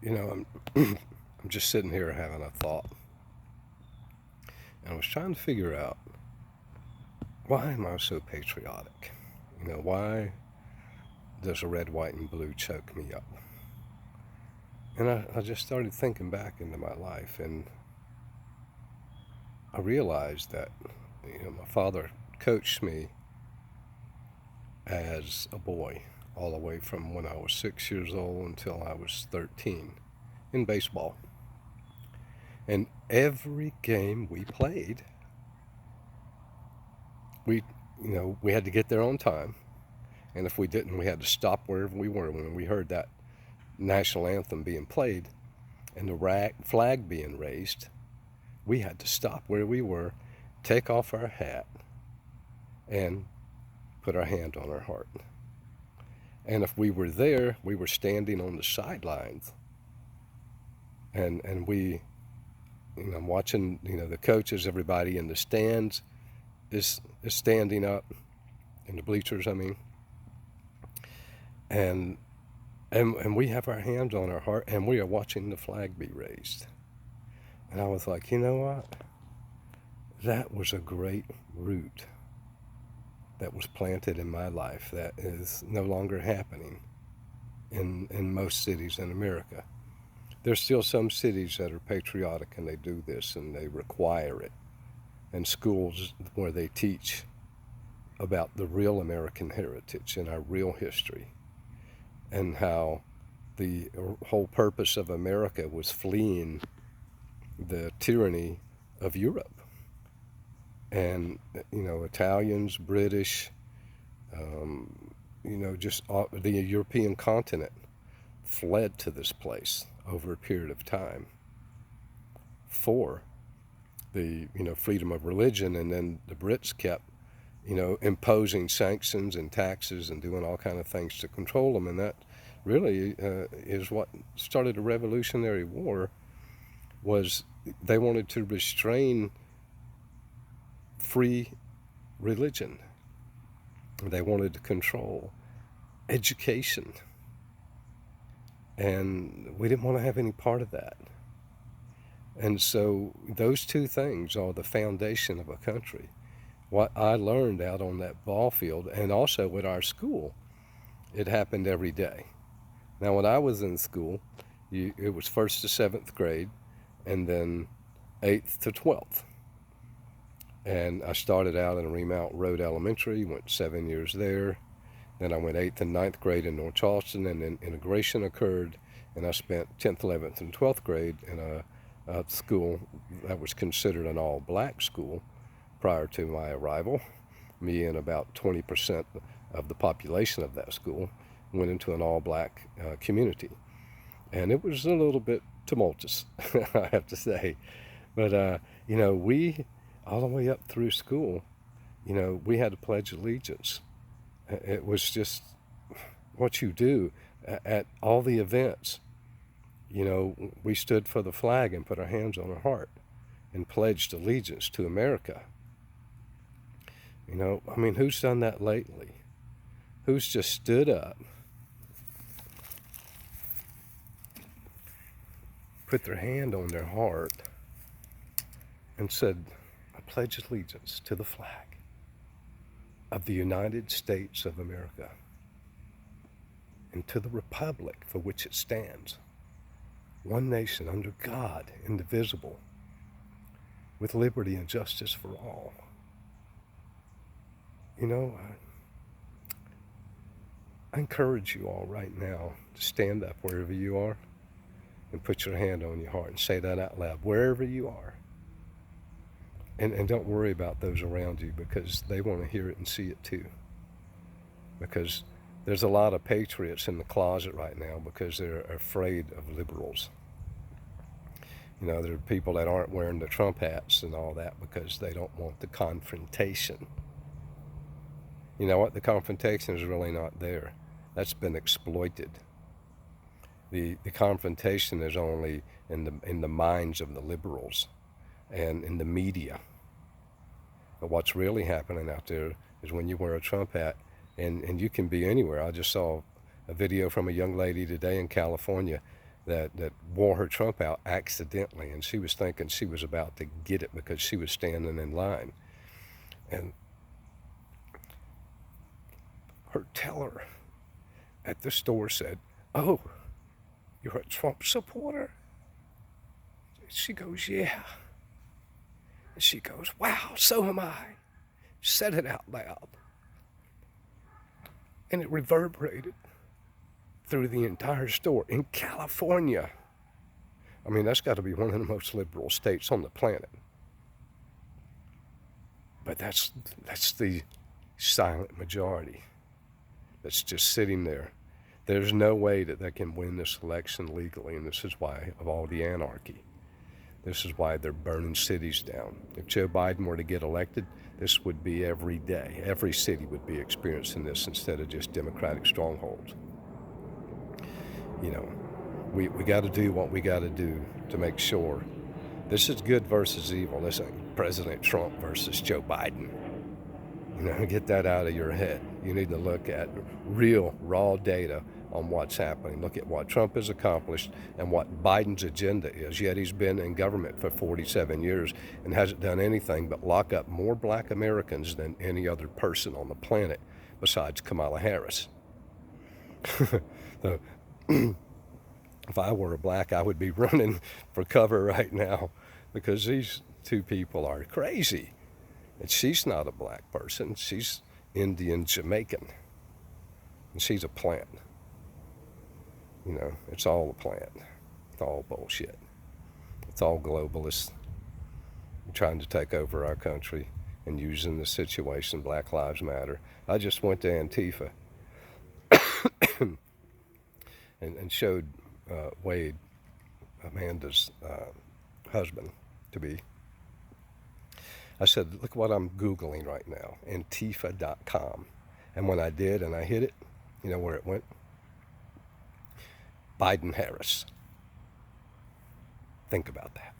I'm just sitting here having a thought, and I was trying to figure out, why am I so patriotic? Why does a red, white, and blue choke me up? And I just started thinking back into my life, and I realized that my father coached me as a boy, all the way from when I was 6 years old until I was 13 in baseball. And every game we played, we had to get there on time. And if we didn't, we had to stop wherever we were. When we heard that national anthem being played and the flag being raised, we had to stop where we were, take off our hat, and put our hand on our heart. And if we were there, we were standing on the sidelines. And we, watching, the coaches, everybody in the stands is standing up, in the bleachers, I mean. And we have our hands on our heart, and we are watching the flag be raised. And I was like, you know what? That was a great root that was planted in my life that is no longer happening in most cities in America. There's still some cities that are patriotic and they do this and they require it. And schools where they teach about the real American heritage and our real history, and how the whole purpose of America was fleeing the tyranny of Europe. And, Italians, British, just the European continent fled to this place over a period of time for the, freedom of religion. And then the Brits kept, imposing sanctions and taxes and doing all kind of things to control them. And that really is what started the Revolutionary War. Was they wanted to restrain free religion. They wanted to control education. And we didn't want to have any part of that. And so those two things are the foundation of a country. What I learned out on that ball field, and also at our school, it happened every day. Now, when I was in school, it was 1st to 7th grade, and then 8th to 12th. And I started out in Remount Road Elementary, went 7 years there. Then I went 8th and 9th grade in North Charleston, and then integration occurred, and I spent 10th, 11th, and 12th grade in a school that was considered an all-black school prior to my arrival. Me and about 20% of the population of that school went into an all-black community. And it was a little bit tumultuous, I have to say. But, we, all the way up through school, we had to pledge allegiance. It was just what you do at all the events. We stood for the flag and put our hands on our heart and pledged allegiance to America. Who's done that lately? Who's just stood up, put their hand on their heart, and said, I pledge allegiance to the flag of the United States of America and to the republic for which it stands, one nation under God, indivisible, with liberty and justice for all. I encourage you all right now to stand up wherever you are and put your hand on your heart and say that out loud, wherever you are. And don't worry about those around you, because they want to hear it and see it too. Because there's a lot of patriots in the closet right now because they're afraid of liberals. There are people that aren't wearing the Trump hats and all that because they don't want the confrontation. You know what? The confrontation is really not there. That's been exploited. The confrontation is only in the minds of the liberals and in the media. But what's really happening out there is when you wear a Trump hat, and you can be anywhere. I just saw a video from a young lady today in California that wore her Trump out accidentally, and she was thinking she was about to get it because she was standing in line. And her teller at the store said, "Oh, you're a Trump supporter?" She goes, "Yeah." And she goes, "Wow, so am I." Said it out loud. And it reverberated through the entire store in California. I mean, that's got to be one of the most liberal states on the planet. But that's the silent majority that's just sitting there. There's no way that they can win this election legally, and this is why of all the anarchy. This is why they're burning cities down. If Joe Biden were to get elected, this would be every day. Every city would be experiencing this instead of just Democratic strongholds. You know, we got to do what we got to do to make sure this is good versus evil. This ain't President Trump versus Joe Biden. You know, get that out of your head. You need to look at real, raw data on what's happening. Look at what Trump has accomplished and what Biden's agenda is. Yet he's been in government for 47 years and hasn't done anything but lock up more black Americans than any other person on the planet besides Kamala Harris. So, if I were a black, I would be running for cover right now because these two people are crazy. And she's not a black person. She's Indian Jamaican. And she's a plant. You know, it's all a plant. It's all bullshit. It's all globalists trying to take over our country and using the situation, Black Lives Matter. I just went to Antifa and showed Wade, Amanda's husband to be. I said, look what I'm Googling right now, Antifa.com. And when I did and I hit it, you know where it went? Biden Harris. Think about that.